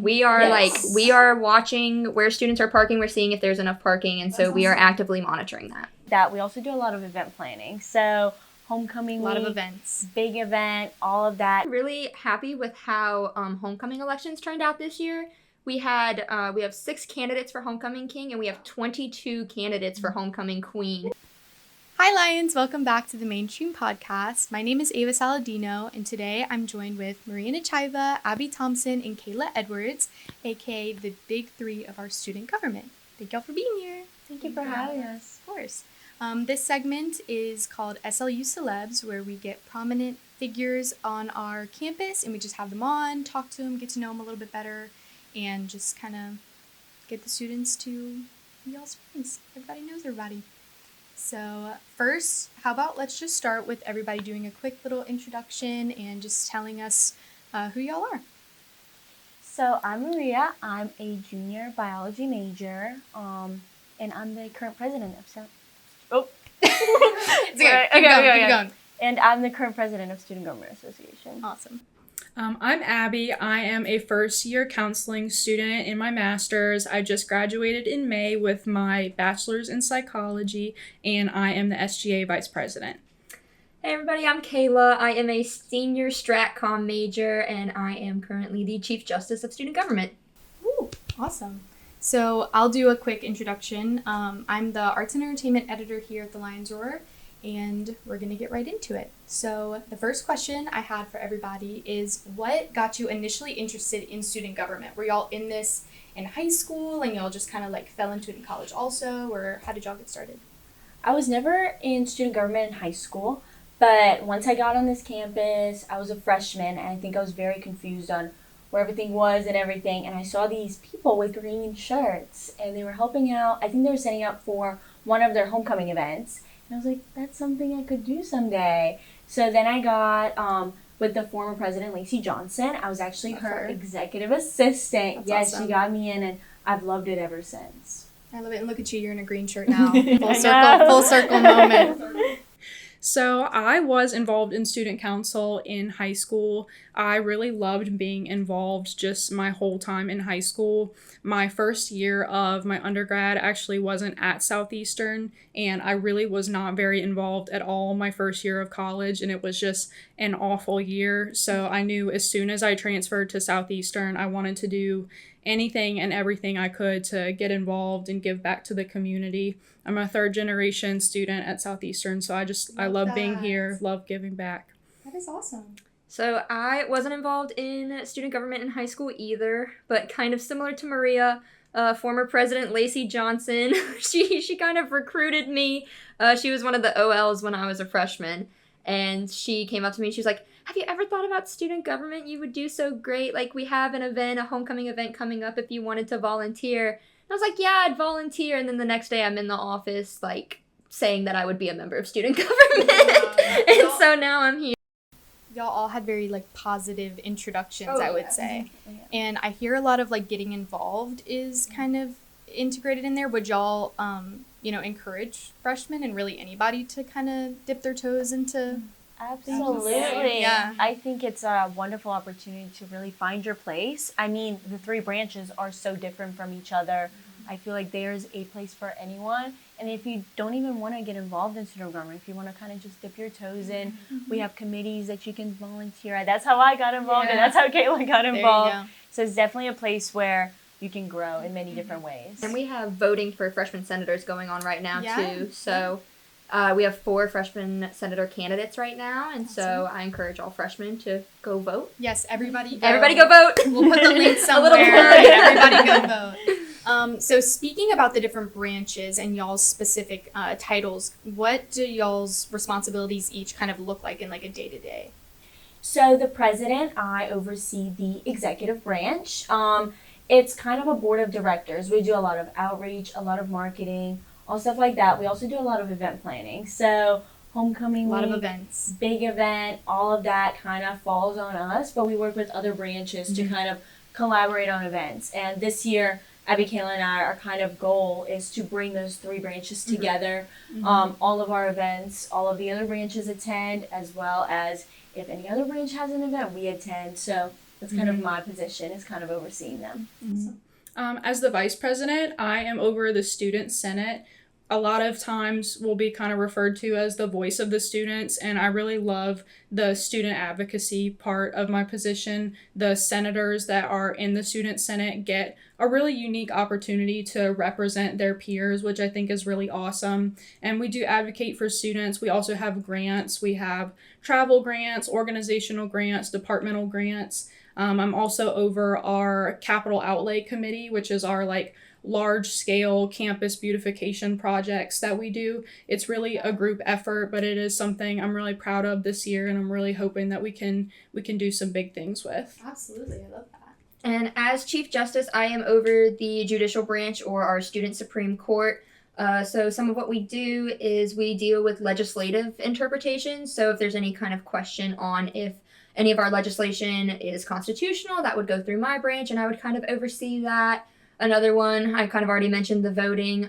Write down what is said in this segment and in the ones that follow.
We are we are watching where students are parking. We're seeing if there's enough parking, and so we are actively monitoring that. We also do a lot of event planning. So homecoming week, a lot of events, big event, all of that. Really happy with how homecoming elections turned out this year. We have 6 candidates for homecoming king, and we have 22 candidates for homecoming queen. Hi Lions, welcome back to the Manestream podcast. My name is Eva Saladino, and today I'm joined with Maria Nechaeva, Abby Thompson, and Kayla Edwards, aka the big 3 of our student government. Thank y'all for being here. Thank you for having us. Of course. This segment is called SLU Celebs, where we get prominent figures on our campus, and we just have them on, talk to them, get to know them a little bit better, and just kind of get the students to be y'all's friends. Everybody knows everybody. So first, how about let's just start with everybody doing a quick little introduction and just telling us who y'all are. So I'm Maria. I'm a junior biology major, and I'm the current president of It's okay. Keep going. And I'm the current president of Student Government Association. Awesome. I'm Abby. I am a first-year counseling student in my master's. I just graduated in May with my bachelor's in psychology, and I am the SGA vice president. Hey everybody, I'm Kayla. I am a senior StratCom major, and I am currently the Chief Justice of Student Government. Ooh, awesome. So I'll do a quick introduction. I'm the Arts and Entertainment editor here at the Lions Roar, and we're going to get right into it. So the first question I had for everybody is, what got you initially interested in student government? Were y'all in this in high school and y'all just kind of like fell into it in college also, or how did y'all get started? I was never in student government in high school, but once I got on this campus, I was a freshman, and I think I was very confused on where everything was and everything, and I saw these people with green shirts, and they were helping out. I think they were setting up for one of their homecoming events. And I was like, that's something I could do someday. So then I got with the former president, Lacey Johnson. I was actually her executive assistant. That's yes, awesome. She got me in, and I've loved it ever since. I love it. And look at you, you're in a green shirt now. Full circle moment. So I was involved in student council in high school. I really loved being involved just my whole time in high school. My first year of my undergrad actually wasn't at Southeastern, and I really was not very involved at all my first year of college, and it was just an awful year. So I knew as soon as I transferred to Southeastern, I wanted to do anything and everything I could to get involved and give back to the community. I'm a 3rd generation student at Southeastern, so I love being here, love giving back. That is awesome. So I wasn't involved in student government in high school either, but kind of similar to Maria, former president Lacey Johnson, she kind of recruited me. She was one of the OLs when I was a freshman, and she came up to me and she was like, have you ever thought about student government? You would do so great. Like, we have an event, a homecoming event coming up if you wanted to volunteer. And I was like, yeah, I'd volunteer. And then the next day I'm in the office, like, saying that I would be a member of student government. And so now I'm here. Y'all all had very, like, positive introductions, I would say. Yeah. And I hear a lot of, like, getting involved is kind of integrated in there. Would y'all, encourage freshmen and really anybody to kind of dip their toes into... Absolutely. Yeah. I think it's a wonderful opportunity to really find your place. I mean, the 3 branches are so different from each other. I feel like there's a place for anyone. And if you don't even want to get involved in student government, if you want to kind of just dip your toes in, we have committees that you can volunteer at. That's how I got involved, and that's how Kayla got involved. There you go. So it's definitely a place where you can grow in many different ways. And we have voting for freshman senators going on right now, Yeah. too. So we have 4 freshman senator candidates right now, and so I encourage all freshmen to go vote. Yes, everybody go. Everybody go vote! We'll put the link A little somewhere. plug. Everybody go vote. So speaking about the different branches and y'all's specific titles, what do y'all's responsibilities each kind of look like in like a day-to-day? So the president, I oversee the executive branch. It's kind of a board of directors. We do a lot of outreach, a lot of marketing, all stuff like that. We also do a lot of event planning. So homecoming A lot week, of events. big event, all of that kind of falls on us, but we work with other branches to kind of collaborate on events. And this year, Abby, Kayla, and our kind of goal is to bring those 3 branches together. All of our events, all of the other branches attend, as well as if any other branch has an event, we attend. So That's kind of my position, is kind of overseeing them. As the vice president, I am over the student senate. A lot of times will be kind of referred to as the voice of the students, and I really love the student advocacy part of my position. The senators that are in the student senate get a really unique opportunity to represent their peers, which I think is really awesome. And we do advocate for students. We also have grants. We have travel grants, organizational grants, departmental grants. I'm also over our capital outlay committee, which is our large scale campus beautification projects that we do. It's really a group effort, but it is something I'm really proud of this year, and I'm really hoping that we can do some big things with. Absolutely, I love that. And as Chief Justice, I am over the judicial branch, or our student Supreme Court. So some of what we do is we deal with legislative interpretations. So if there's any kind of question on if any of our legislation is constitutional, that would go through my branch, and I would kind of oversee that. Another one, I kind of already mentioned the voting,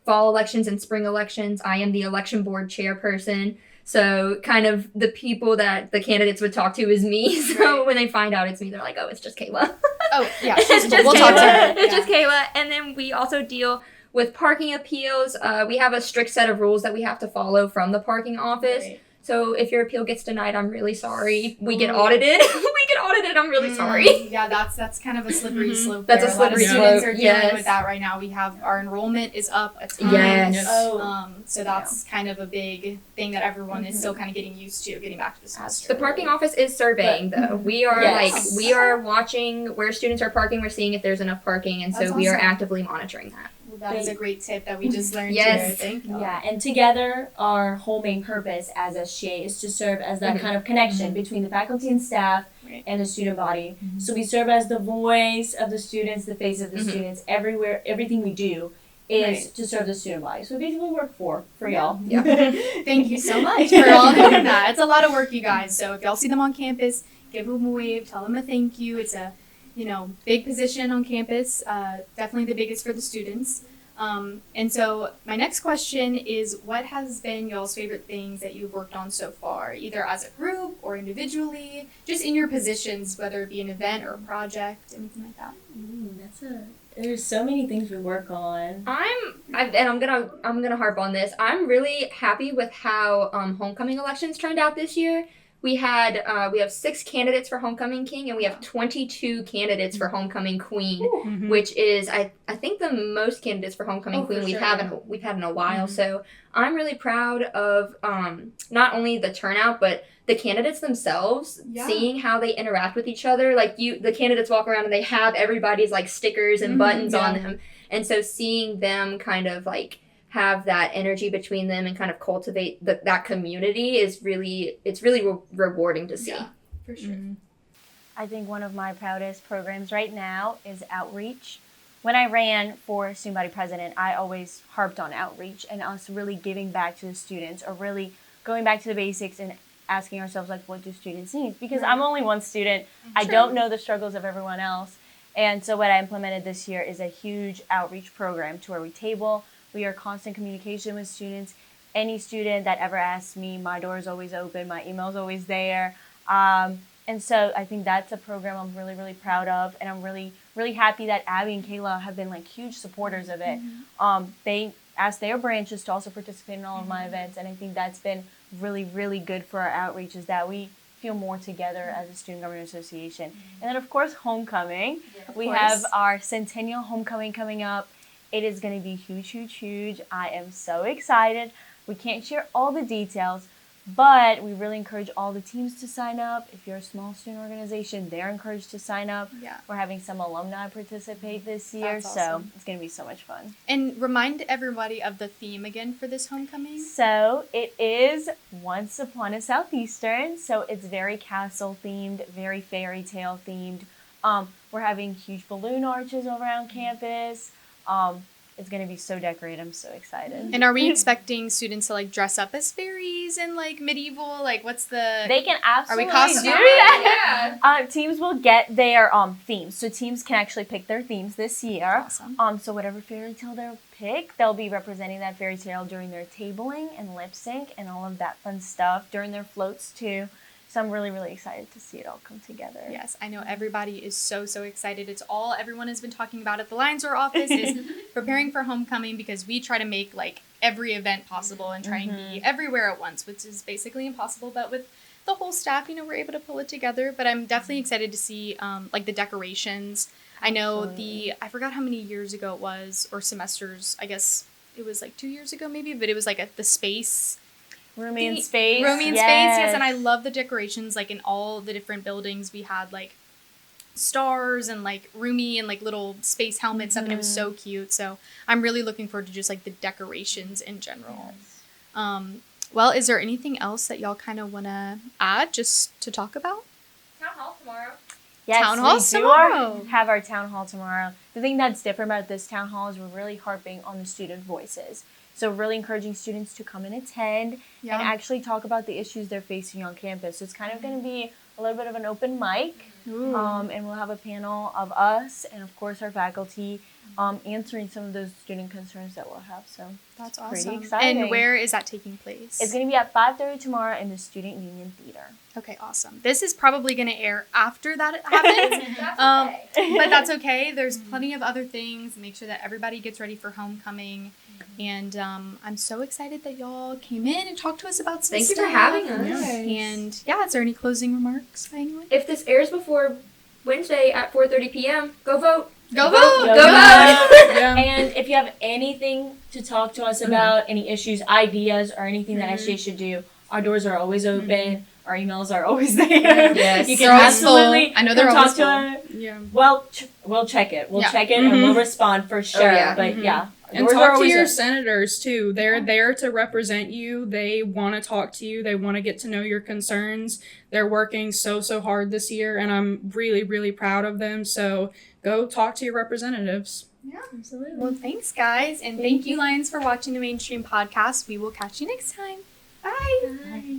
fall elections and spring elections. I am the election board chairperson. So kind of the people that the candidates would talk to is me. So when they find out it's me, they're like, oh, it's just Kayla. Oh, yeah. It's just we'll Kayla. talk to her. It's just Kayla. And then we also deal with parking appeals. We have a strict set of rules that we have to follow from the parking office. Right. So if your appeal gets denied, I'm really sorry. We get audited. I'm really sorry. Yeah, that's kind of a slippery slope. That's there. a slippery lot of students slope, are dealing yes. with that right now. We have our enrollment is up a ton. Yes. So that's kind of a big thing that everyone is still kind of getting used to, getting back to the semester. The parking office is surveying, though. We are we are watching where students are parking. We're seeing if there's enough parking, and so That's we are awesome. actively monitoring that. Well, that is a great tip that we just learned Yes. here, I think. Yeah, and together, our whole main purpose as SGA is to serve as that kind of connection between the faculty and staff Right. and the student body. So we serve as the voice of the students, the face of the students. Everywhere, everything we do is Right. to serve the student body. So we basically work for y'all. Yeah. Thank you so much for all doing that. It's a lot of work, you guys. So if y'all see them on campus, give them a wave, tell them a thank you. It's a, big position on campus, definitely the biggest for the students. And so my next question is, what has been y'all's favorite things that you've worked on so far, either as a group or individually, just in your positions, whether it be an event or a project, anything like that? There's so many things we work on. I'm gonna harp on this. I'm really happy with how homecoming elections turned out this year. We have 6 candidates for homecoming king, and we have 22 candidates for homecoming queen, which is I think the most candidates for homecoming queen we've had in a while. So I'm really proud of not only the turnout but the candidates themselves, seeing how they interact with each other. The candidates walk around and they have everybody's stickers and buttons on them, and so seeing them kind of have that energy between them and kind of cultivate that community is really rewarding to see. Yeah, for sure. I think one of my proudest programs right now is outreach. When I ran for student body president, I always harped on outreach and us really giving back to the students, or really going back to the basics and asking ourselves, what do students need? Because I'm only one student. I don't know the struggles of everyone else. And so what I implemented this year is a huge outreach program to where we table. We are constant communication with students. Any student that ever asks me, my door is always open, my email is always there. And so I think that's a program I'm really, really proud of. And I'm really, really happy that Abby and Kayla have been huge supporters of it. They asked their branches to also participate in all of my events. And I think that's been really, really good for our outreach, is that we feel more together as a student government association. And then of course, homecoming. We have our centennial homecoming coming up. It is going to be huge, huge, huge. I am so excited. We can't share all the details, but we really encourage all the teams to sign up. If you're a small student organization, they're encouraged to sign up. Yeah. We're having some alumni participate this year, That's awesome. so it's going to be so much fun. And remind everybody of the theme again for this homecoming. So it is Once Upon a Southeastern, so it's very castle themed, very fairy tale themed. We're having huge balloon arches around campus. It's going to be so decorated. I'm so excited. And are we expecting students to dress up as fairies and They medieval? can absolutely costumed? do that. Teams will get their themes. So teams can actually pick their themes this year. Awesome. So whatever fairy tale they'll pick, they'll be representing that fairy tale during their tabling and lip sync and all of that fun stuff, during their floats too. So I'm really, really excited to see it all come together. Yes, I know everybody is so excited. It's all everyone has been talking about at the Lions Roar office is preparing for homecoming, because we try to make like every event possible and try and be everywhere at once, which is basically impossible. But with the whole staff, we're able to pull it together. But I'm definitely excited to see like the decorations. I know I forgot how many years ago it was, or semesters, I guess it was like 2 years ago maybe, but it was like the space. Roomy in Space. Roomy in Space, yes. And I love the decorations. Like in all the different buildings, we had like stars and like Roomy and like little space helmets up, and it was so cute. So I'm really looking forward to just like the decorations in general. Yes. Well, is there anything else that y'all kind of want to add just to talk about? Town hall tomorrow. Yes, town hall tomorrow. Have our town hall tomorrow. The thing that's different about this town hall is we're really harping on the student voices. So really encouraging students to come and attend and actually talk about the issues they're facing on campus. So it's kind of going to be a little bit of an open mic. And we'll have a panel of us and, of course, our faculty answering some of those student concerns that we'll have. So that's awesome. Pretty awesome. exciting. And where is that taking place? It's going to be at 5:30 tomorrow in the Student Union Theater. Okay, awesome. This is probably going to air after that happens. But that's okay. There's plenty of other things. Make sure that everybody gets ready for homecoming. And I'm so excited that y'all came in and talked to us about some Thank stuff. you for having us. Yes. And is there any closing remarks by anyone? If this airs before Wednesday at 4:30 p.m., go vote. Go vote! Go vote! And if you have anything to talk to us about, any issues, ideas, or anything that SGA should do, our doors are always open. Our emails are always there. Yes. You can absolutely I know they're talk always to us. Yeah. Well, we'll check it. We'll check it and we'll respond for sure. But and talk to your senators too. They're there to represent you. They want to talk to you. They want to get to know your concerns. They're working so hard this year, and I'm really, really proud of them. So go talk to your representatives. Yeah, absolutely. Well, thanks, guys. And thank you, Lions, for watching the Manestream podcast. We will catch you next time. Bye. Bye.